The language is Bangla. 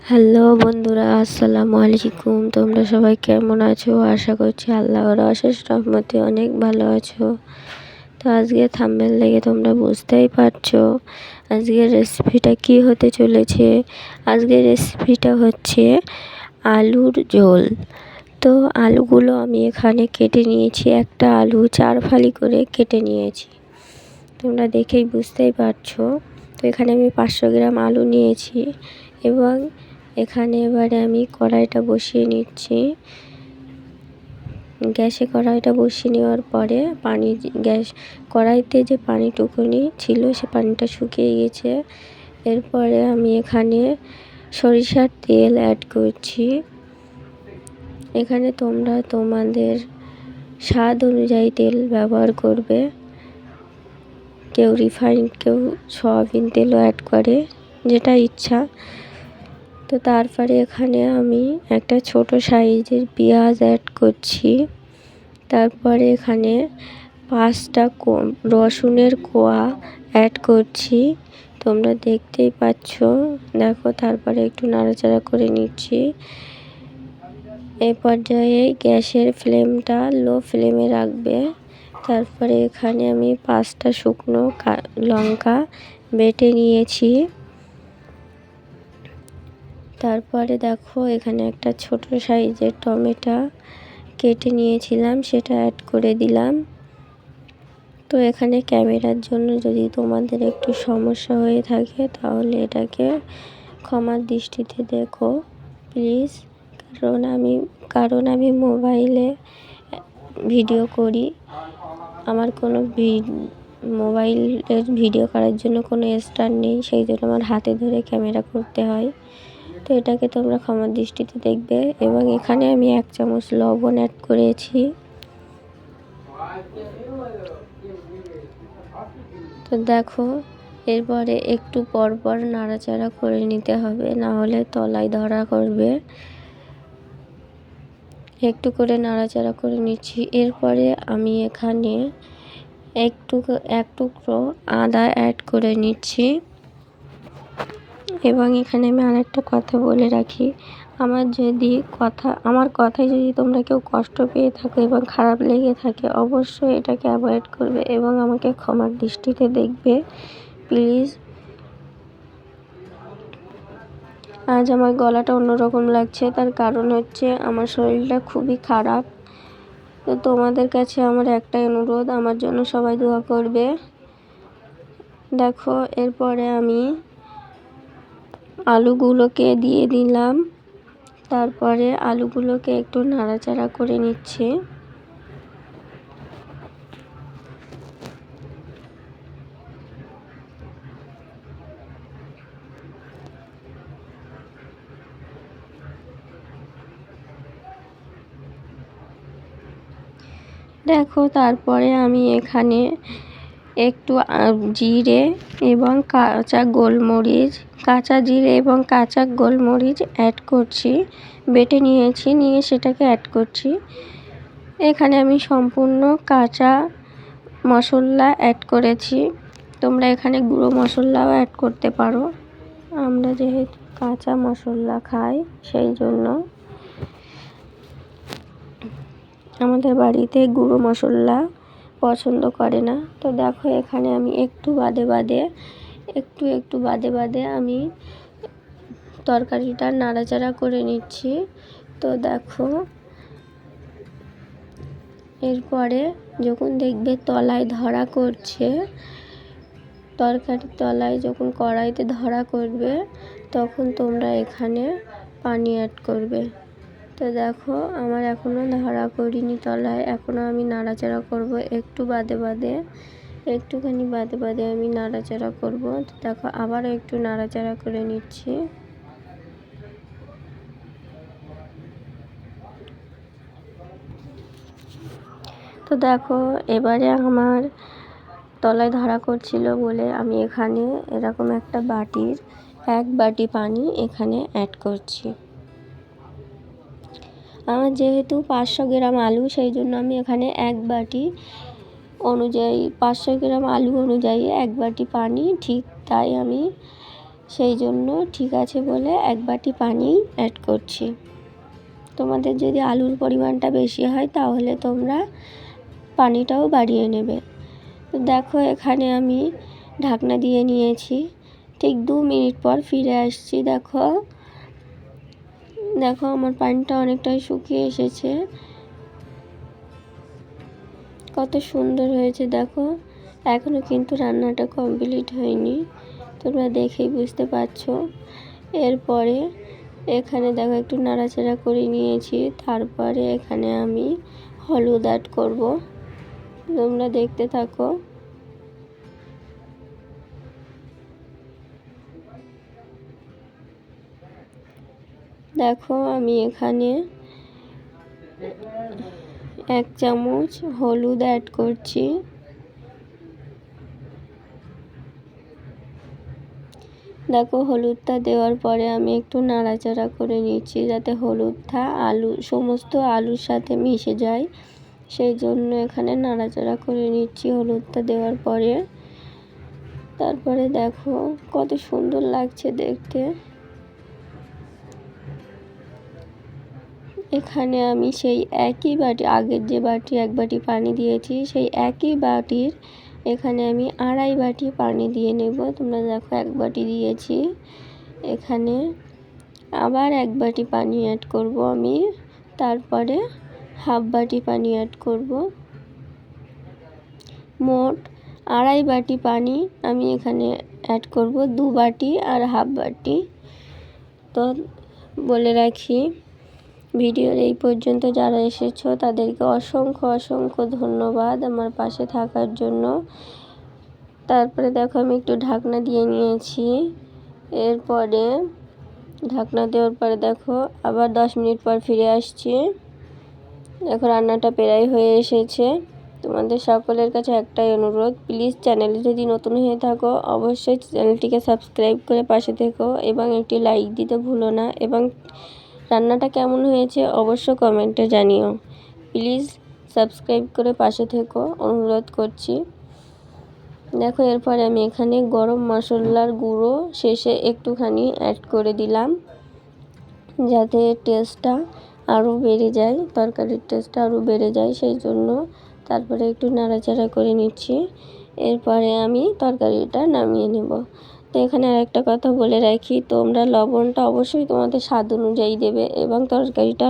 হ্যালো বন্ধুরা, আসসালামু আলাইকুম। তোমরা সবাই কেমন আছো? আশা করছি আল্লাহর অশেষ রহমতে অনেক ভালো আছো। তো আজকে থাম্বনেল দেখে তোমরা বুঝতেই পারছো আজকের রেসিপিটা কি হতে চলেছে। আজকের রেসিপিটা হচ্ছে আলুর ঝোল। তো আলুগুলো আমি এখানে কেটে নিয়েছি, একটা আলু 4 ফালি করে কেটে নিয়েছি, তোমরা দেখেই বুঝতেই পারছো। তো এখানে আমি 500 গ্রাম আলু নিয়েছি এবং এখানে এবারে আমি কড়াইটা বসিয়ে নিচ্ছি। গ্যাসে কড়াইটা বসিয়ে নেওয়ার পরে কড়াইতে যে পানিটুকুনি ছিল সে পানিটা শুকিয়ে গেছে। এরপরে আমি এখানে সরিষার তেল অ্যাড করছি। এখানে তোমরা তোমাদের স্বাদ অনুযায়ী তেল ব্যবহার করবে। কেউ রিফাইন্ড, কেউ সয়াবিন তেলও অ্যাড করে, যেটা ইচ্ছা। তো তারপরে এখানে আমি একটা ছোট সাইজের পেঁয়াজ অ্যাড করছি। তারপরে এখানে 5টা রসুনের কোয়া অ্যাড করছি, তোমরা দেখতেই পাচ্ছ। দেখো, তারপরে একটু নাড়াচাড়া করে নিচ্ছি। এই পর্যায়ে গ্যাসের ফ্লেমটা লো ফ্লেমে রাখবে। তারপরে এখানে আমি 5টা শুকনো লঙ্কা বেটে নিয়েছি। তারপরে দেখো, এখানে একটা ছোট সাইজের টমেটো কেটে নিয়েছিলাম, সেটা অ্যাড করে দিলাম। তো এখানে ক্যামেরার জন্য যদি তোমাদের একটু সমস্যা হয়ে থাকে তাহলে এটাকে ক্ষমার দৃষ্টিতে দেখো প্লিজ। কারণ আমি মোবাইলে ভিডিও করি, আমার কোনো মোবাইলের ভিডিও করার জন্য কোনো স্ট্যান্ড নেই, সেই জন্য আমার হাতে ধরে ক্যামেরা করতে হয়। তো এটাকে তোমরা ক্ষমার দৃষ্টিতে দেখবে। এবং এখানে আমি 1 চামচ লবণ অ্যাড করেছি। তো দেখো, এরপরে একটু পরপর নাড়াচাড়া করে নিতে হবে, না হলে তলায় ধরা করবে। একটু করে নাড়াচাড়া করে নিচ্ছি। এরপরে আমি এখানে এক টুকরো আদা অ্যাড করে নিচ্ছি। এবং এখানে আমি আরেকটা কথা বলে রাখি, আমার কথায় যদি তোমরা কেউ কষ্ট পেয়ে থাকো এবং খারাপ লেগে থাকে, অবশ্যই এটাকে অ্যাভয়েড করবে এবং আমাকে ক্ষমার দৃষ্টিতে দেখবে প্লিজ। আজ আমার গলাটা অন্যরকম লাগছে, তার কারণ হচ্ছে আমার শরীরটা খুবই খারাপ। তো তোমাদের কাছে আমার একটাই অনুরোধ, আমার জন্য সবাই দোয়া করবে। দেখো, এরপরে আমি আলুগুলোকে দিয়ে দিলাম। তারপরে আলুগুলোকে একটু নাড়াচাড়া করে নিচ্ছি। দেখো, তারপরে আমি এখানে একটু জিরে এবং কাঁচা জিরে এবং কাঁচা গোলমরিচ অ্যাড করছি, বেটে নিয়েছি, নিয়ে সেটাকে অ্যাড করছি। এখানে আমি সম্পূর্ণ কাঁচা মশলা অ্যাড করেছি, তোমরা এখানে গুঁড়ো মশলাও অ্যাড করতে পারো। আমরা যেহেতু কাঁচা মশলা খাই, সেই জন্য আমাদের বাড়িতে গুঁড়ো মশলা পছন্দ করে না। তো দেখো, এখানে আমি একটু বাদে আমি তরকারিটা নাড়াচাড়া করে নিচ্ছি। তো দেখো, এরপরে যখন দেখবে তলায় ধরা করছে, তরকারির তলায় যখন কড়াইতে ধরা করবে, তখন তোমরা এখানে পানি অ্যাড করবে। তো দেখো, আমার এখনও ধরা করিনি তলায়, এখনও আমি নাড়াচাড়া করব। একটুখানি বাদে আমি নাড়াচাড়া করব। তো দেখো, আবারও একটু নাড়াচাড়া করে নিচ্ছি। তো দেখো, এবারে আমার তলায় ধরা করছিল বলে আমি এখানে এরকম একটা বাটির 1 বাটি পানি এখানে অ্যাড করছি। আমার যেহেতু 500 গ্রাম আলু, সেই জন্য আমি এখানে 1 বাটি অনুযায়ী 500 গ্রাম আলু অনুযায়ী 1 বাটি পানি, ঠিক তাই আমি সেই জন্য ঠিক আছে বলে 1 বাটি পানি অ্যাড করছি। তোমাদের যদি আলুর পরিমাণটা বেশি হয় তাহলে তোমরা পানিটাও বাড়িয়ে নেবে। তো দেখো এখানে আমি ঢাকনা দিয়ে নিয়েছি, ঠিক 2 মিনিট পর ফিরে আসছি। দেখো আমার পানিটা অনেকটাই শুকিয়ে এসেছে, কত সুন্দর হয়েছে দেখো। এখনও কিন্তু রান্নাটা কমপ্লিট হয়নি, তোমরা দেখেই বুঝতে পারছো। এরপরে এখানে দেখো একটু নাড়াচাড়া করে নিয়েছি, তারপরে এখানে আমি হলুদ অ্যাড করব, তোমরা দেখতে থাকো। দেখো আমি এখানে 1 চামচ হলুদ অ্যাড করছি। দেখো হলুদটা দেওয়ার পরে আমি একটু নাড়াচাড়া করে নিচ্ছি, যাতে হলুদটা সমস্ত আলুর সাথে মিশে যায়, সেই জন্য এখানে নাড়াচাড়া করে নিচ্ছি হলুদটা দেওয়ার পরে। তারপরে দেখো কত সুন্দর লাগছে দেখতে। এখানে আমি সেই একই বাটি, আগের যে বাটি 1 বাটি পানি দিয়েছি, সেই একই বাটির এখানে আমি 2.5 বাটি পানি দিয়ে নেব। তোমরা দেখো 1 বাটি দিয়েছি, এখানে আবার 1 বাটি পানি অ্যাড করব আমি, তারপরে 1/2 বাটি পানি অ্যাড করব। মোট 2.5 বাটি পানি আমি এখানে অ্যাড করব, 2 বাটি আর 1/2 বাটি। তো বলে রাখি, ভিডিওর এই পর্যন্ত যারা এসেছো তাদেরকে অসংখ্য ধন্যবাদ আমার পাশে থাকার জন্য। তারপরে দেখো আমি একটু ঢাকনা দিয়ে নিয়েছি, এরপরে ঢাকনা দেওয়ার পরে দেখো আবার 10 মিনিট পর ফিরে আসছি। দেখো রান্নাটা প্রায় হয়ে এসেছে। তোমাদের সকলের কাছে একটাই অনুরোধ, প্লিজ চ্যানেলে যদি নতুন হয়ে থাকো অবশ্যই চ্যানেলটিকে সাবস্ক্রাইব করে পাশে থেকো এবং একটি লাইক দিতে ভুলো না, এবং রান্নাটা কেমন হয়েছে অবশ্য কমেন্টে জানিও। প্লিজ সাবস্ক্রাইব করে পাশে থেকো, অনুরোধ করছি। দেখো এরপরে আমি এখানে গরম মশলার গুঁড়ো শেষে একটুখানি অ্যাড করে দিলাম, যাতে টেস্টটা আরও বেড়ে যায়, তরকারির টেস্টটা আরও বেড়ে যায়, সেই জন্য। তারপরে একটু নাড়াচাড়া করে নিচ্ছি, এরপরে আমি তরকারিটা নামিয়ে নেব। তো এখানে আরেকটা কথা বলে রাখি, তোমরা লবণটা অবশ্যই তোমাদের স্বাদ অনুযায়ী দেবে এবং তরকারিটা